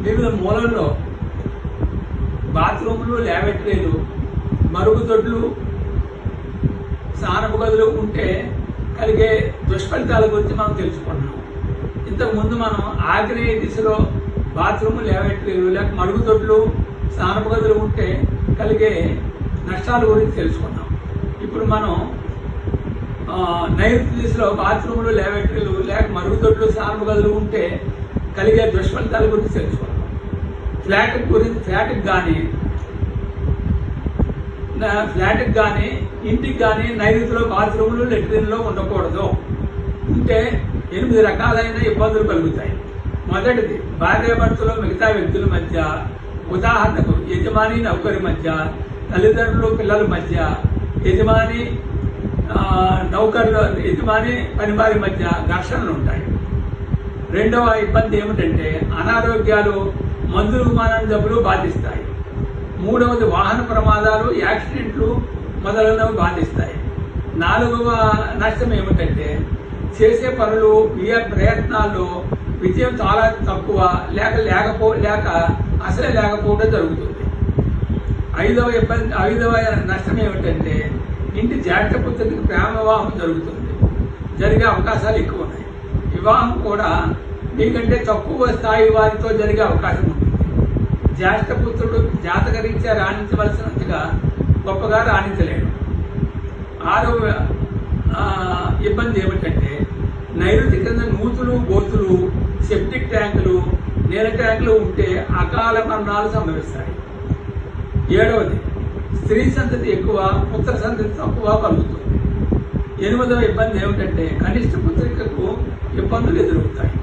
వివిధ మూలల్లో బాత్రూములు, ల్యాబరేటరీలు, మరుగుదొడ్లు, స్నానపు గదులు ఉంటే కలిగే దుష్ఫలితాల గురించి మనం తెలుసుకున్నాం. ఇంతకుముందు మనం ఆగ్నేయ దిశలో బాత్రూము, ల్యాబరేటరీలు లేక మరుగుదొడ్లు, స్నానపు గదులు ఉంటే కలిగే నష్టాల గురించి తెలుసుకున్నాం. ఇప్పుడు మనం నైరుతి దిశలో బాత్రూములు, ల్యాబరేటరీలు లేక మరుగుదొడ్లు, స్నానపు గదులు ఉంటే కలిగే దుష్ఫలితాల గురించి తెలుసుకున్నాం. ఫ్లాట్కి కానీ ఇంటికి కానీ నైరుతిలో బాత్రూములు, లెట్రిన్లో ఉండకూడదు. ఉంటే 8 రకాలైన ఇబ్బందులు కలుగుతాయి. మొదటిది, భార్యాభర్తలు మిగతా వ్యక్తుల మధ్య, ఉదాహరణకు యజమాని నౌకరి మధ్య, తల్లిదండ్రులు పిల్లల మధ్య, యజమాని పనివారి మధ్య ఘర్షణలు ఉంటాయి. రెండవ ఇబ్బంది ఏమిటంటే అనారోగ్యాలు, మందులు మానని జబ్బులు బాధిస్తాయి. మూడవది వాహన ప్రమాదాలు, యాక్సిడెంట్లు మొదలైనవి బాధిస్తాయి. నాలుగవ నష్టం ఏమిటంటే చేసే పనులు, ప్రయత్నాల్లో విజయం చాలా తక్కువ లేక అసలే లేకపోవడం జరుగుతుంది. ఐదవ నష్టం ఏమిటంటే ఇంటి జ్యేష్ఠ పుత్రుడికి ప్రేమ వివాహం జరిగే అవకాశాలు ఎక్కువ ఉన్నాయి. వివాహం కూడా మీకంటే తక్కువ స్థాయి వారితో జరిగే అవకాశం ఉంటుంది. జ్యేష్ఠ పుత్రుడు జాతకరీత్యా రాణించవలసినంతగా గొప్పగా రాణించలేడు. ఆరవ ఇబ్బంది ఏమిటంటే నైరుతి కింద నూతులు, గోతులు, సెప్టిక్ ట్యాంకులు, నీళ్ళ ట్యాంకులు ఉంటే అకాల మరణాలు సంభవిస్తాయి. ఏడవది, స్త్రీ సంతతి ఎక్కువ, పుత్ర సంతతి తక్కువ కలుగుతుంది. 8వ ఇబ్బంది ఏమిటంటే కనిష్ట పుత్రికకు ఇబ్బందులు ఎదురవుతాయి.